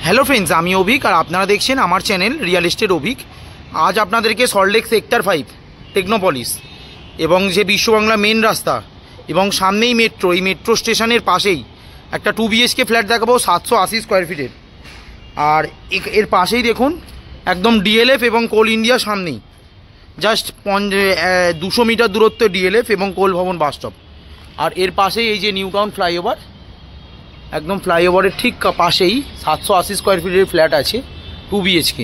Hello friends, আমি অভিক আর আপনারা দেখছেন আমার চ্যানেল রিয়েল এস্টেট অভিক। আজ আপনাদেরকে সল্টলেক সেক্টর 5 টেকনোপলিস এবং যে বিশ্ববাংলা মেন রাস্তা এবং সামনেই মেট্রো, এই মেট্রো স্টেশনের পাশেই একটা 2 BHK ফ্ল্যাট দেখাবো 780 স্কোয়ার ফিটের। আর এর পাশেই দেখুন একদম ডিএলএফ এবং কোল ইন্ডিয়া সামনেই, জাস্ট 200 মিটার দূরত্বে ডিএলএফ এবং কোল ভবন বাস স্টপ। আর এর পাশেই এই যে নিউ টাউন ফ্লাইওভার, একদম ফ্লাইওভারের ঠিক পাশেই 780 স্কোয়ার ফিটের ফ্ল্যাট আছে 2 BHK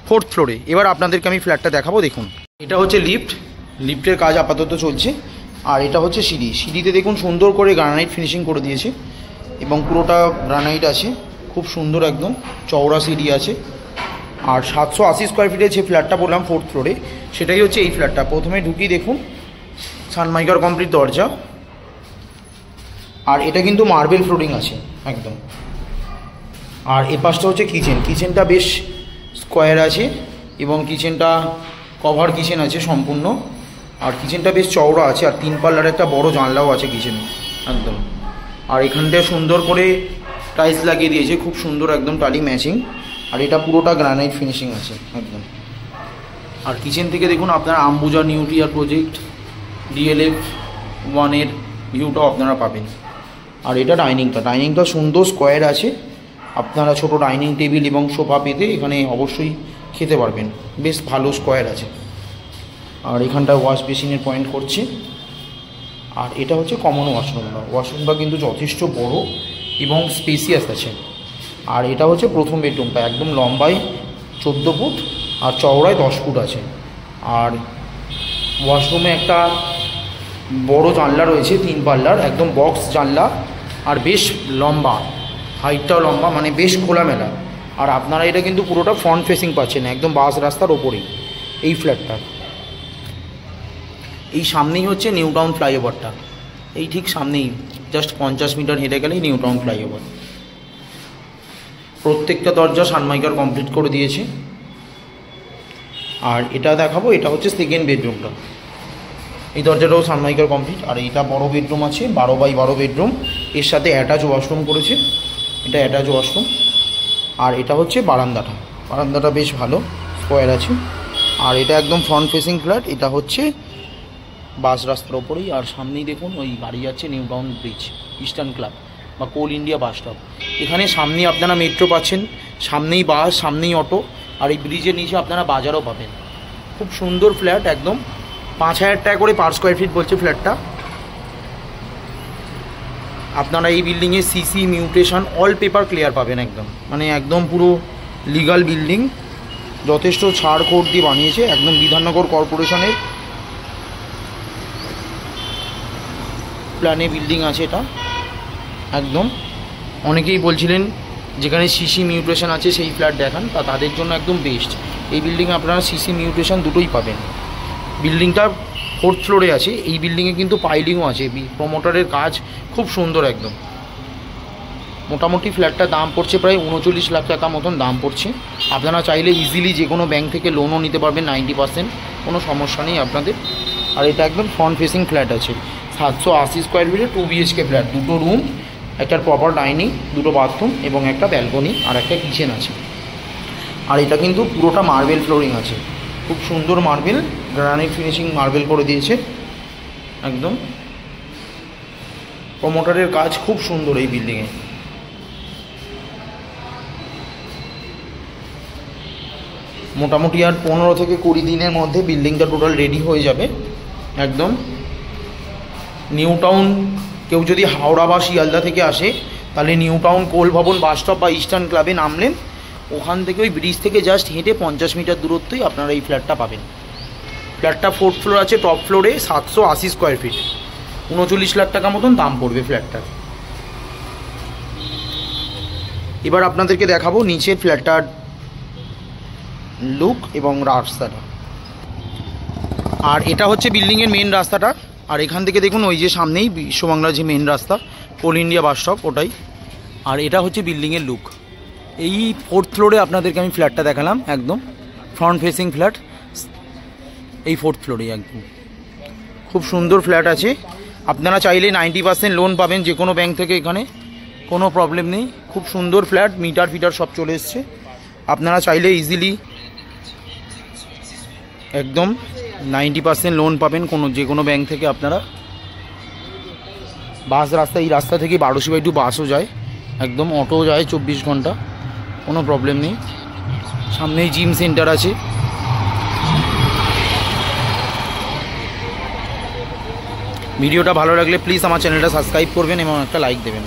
4th ফ্লোরে। এবার আপনাদেরকে আমি ফ্ল্যাটটা দেখাবো। দেখুন, এটা হচ্ছে লিফটের কাজ আপাতত চলছে। আর এটা হচ্ছে সিঁড়িতে দেখুন সুন্দর করে গ্রানাইট ফিনিশিং করে দিয়েছে এবং পুরোটা গ্রানাইট আছে, খুব সুন্দর একদম চওড়া সিঁড়ি আছে। আর 780 স্কোয়ার ফিটের যে ফ্ল্যাটটা বললাম 4th ফ্লোরে, সেটাই হচ্ছে এই ফ্ল্যাটটা। প্রথমে ঢুকি দেখুন সানমাইকার কমপ্লিট দরজা, আর এটা কিন্তু মার্বেল ফ্লোরিং আছে একদম। আর এ পাশটা হচ্ছে কিচেনটা বেশ স্কোয়ার আছে এবং কিচেনটা কভার কিচেন আছে সম্পূর্ণ। আর কিচেনটা বেশ চওড়া আছে আর 3 পাল্লার একটা বড় জানলাও আছে কিচেনে একদম। আর এখানটায় সুন্দর করে টাইলস লাগিয়ে দিয়েছে, খুব সুন্দর একদম টালি ম্যাচিং। আর এটা পুরোটা গ্রানাইট ফিনিশিং আছে একদম। আর কিচেন থেকে দেখুন আপনারা আম্বুজা নিউক্লিয়ার প্রজেক্ট DLF 1-এর ভিউটাও আপনারা পাবেন। আর এটা ডাইনিংটা সুন্দর স্কোয়ার আছে, আপনারা ছোট ডাইনিং টেবিল এবং সোফা পেতে এখানে অবশ্যই খেতে পারবেন, বেশ ভালো স্কোয়ার আছে। আর এখানটা ওয়াশ বেসিনের পয়েন্ট করছে। আর এটা হচ্ছে কমন ওয়াশরুমটা কিন্তু যথেষ্ট বড় এবং স্পেসিয়াস আছে। আর এটা হচ্ছে প্রথম বেডরুমটা, একদম লম্বায় 14 ফুট আর চওড়ায় 10 ফুট আছে। আর ওয়াশরুমে একটা বড় জানলা রয়েছে 3 পাল্লার, একদম বক্স জানলা, আর বেশ লম্বা, হাইটটাও লম্বা, মানে বেশ খোলামেলা। আর আপনারা এটা কিন্তু পুরোটা ফ্রন্ট ফেসিং পাচ্ছেন, একদম বাস রাস্তার ওপরেই এই ফ্ল্যাটটা। এই সামনেই হচ্ছে নিউ টাউন ফ্লাইওভারটা, এই ঠিক সামনেই, জাস্ট 50 মিটার হেঁটে গেলেই নিউ টাউন ফ্লাইওভার। প্রত্যেকটা দরজা সানমাইকার কমপ্লিট করে দিয়েছে। আর এটা দেখাবো, এটা হচ্ছে সেকেন্ড বেডরুমটা, এই দরজাটাও সানমাইকার কমপ্লিট। আর এটা বড় বেডরুম আছে, 12x12 বেডরুম, এর সাথে অ্যাটাচ ওয়াশরুম করেছে, এটা অ্যাটাচ ওয়াশরুম। আর এটা হচ্ছে বারান্দাটা বেশ ভালো স্কোয়ার আছে। আর এটা একদম ফ্রন্ট ফেসিং ফ্ল্যাট, এটা হচ্ছে বাস রাস্তার ওপরেই। আর সামনেই দেখুন ওই গাড়ি যাচ্ছে new town bridge, eastern club বা কোল ইন্ডিয়া বাস স্টপ। এখানে সামনেই আপনারা মেট্রো পাচ্ছেন, সামনেই বাস, সামনেই অটো। আর এই ব্রিজের নিচে আপনারা বাজারও পাবেন। খুব সুন্দর ফ্ল্যাট, একদম 5000 টাকা করে পার স্কোয়ার ফিট বলছে ফ্ল্যাটটা। আপনারা এই বিল্ডিংয়ে CC mutation all paper clear পাবেন একদম, মানে একদম পুরো লিগাল বিল্ডিং, যথেষ্ট ছাড় কোড দিয়ে বানিয়েছে, একদম বিধাননগর কর্পোরেশনের প্ল্যানে বিল্ডিং আছে এটা একদম। অনেকেই বলছিলেন যেখানে সিসি মিউটেশন আছে সেই ফ্ল্যাট দেখান, তাদের জন্য একদম বেস্ট। এই বিল্ডিংয়ে আপনারা সিসি মিউটেশন দুটোই পাবেন। বিল্ডিংটা 4th ফ্লোরে আছে, এই বিল্ডিংয়ে কিন্তু পাইলিংও আছে, প্রমোটারের কাজ খুব সুন্দর একদম। মোটামুটি ফ্ল্যাটটার দাম পড়ছে প্রায় 39 লাখ টাকা মতন দাম পড়ছে। আপনারা চাইলে ইজিলি যে কোনো ব্যাংক থেকে লোনও নিতে পারবেন 90%, কোনো সমস্যা নেই আপনাদের। আর এটা একদম ফ্রন্ট ফেসিং ফ্ল্যাট আছে, 780 স্কোয়ার ফিটে 2 BHK ফ্ল্যাট, 2টো রুম, একটা প্রপার ডাইনিং, 2টো বাথরুম এবং একটা ব্যালকনি আর একটা কিচেন আছে। আর এটা কিন্তু পুরোটা মার্বেল ফ্লোরিং আছে, খুব সুন্দর মার্বেল, গ্রানাইট ফিনিশিং মার্বেল করে দিয়েছে একদম। প্রমোটারের কাজ খুব সুন্দর এই বিল্ডিংয়ে। মোটামুটি আর 15 থেকে 20 দিনের মধ্যে বিল্ডিংটা টোটাল রেডি হয়ে যাবে একদম। নিউ টাউন কেউ যদি হাওড়া বা শিয়ালদা থেকে আসে, তাহলে নিউ টাউন কোল ভবন বাস স্টপ বা ইস্টার্ন ক্লাবে নামলেন, ওখান থেকে ওই ব্রিজ থেকে জাস্ট হেঁটে 50 মিটার দূরত্বই আপনারা এই ফ্ল্যাটটা পাবেন। ফ্ল্যাটটা 4th ফ্লোর আছে, টপ ফ্লোরে 780 স্কোয়ার ফিট, 39 লাখ টাকা মতন দাম পড়বে ফ্ল্যাটটার। এবার আপনাদেরকে দেখাবো নিচের ফ্ল্যাটটার লুক এবং রাস্তাটা। আর এটা হচ্ছে বিল্ডিংয়ের মেন রাস্তাটা। আর এখান থেকে দেখুন ওই যে সামনেই বিশ্ববাংলার যে মেন রাস্তা কোল ইন্ডিয়া বাস স্টপ, ওটাই। আর এটা হচ্ছে বিল্ডিংয়ের লুক। এই 4th ফ্লোরে আপনাদেরকে আমি ফ্ল্যাটটা দেখালাম, একদম ফ্রন্ট ফেসিং ফ্ল্যাট, এই 4th ফ্লোরে একদম খুব সুন্দর ফ্ল্যাট আছে। আপনারা চাইলে 90% লোন পাবেন যে কোনো ব্যাংক থেকে, এখানে কোনো প্রবলেম নেই। খুব সুন্দর ফ্ল্যাট, মিটার ফিটার সব চলে এসছে। আপনারা চাইলে ইজিলি একদম 90% লোন পাবেন যে কোনো ব্যাংক থেকে। আপনারা বাস রাস্তা, এই রাস্তা থেকে 12 টু বাসও যায়, একদম অটোও যায় 24 ঘন্টা, কোনো প্রবলেম নেই। সামনেই জিম সেন্টার আছে। ভিডিওটা ভালো লাগলে প্লিজ আমার চ্যানেলটা সাবস্ক্রাইব করবেন এবং একটা লাইক দেবেন।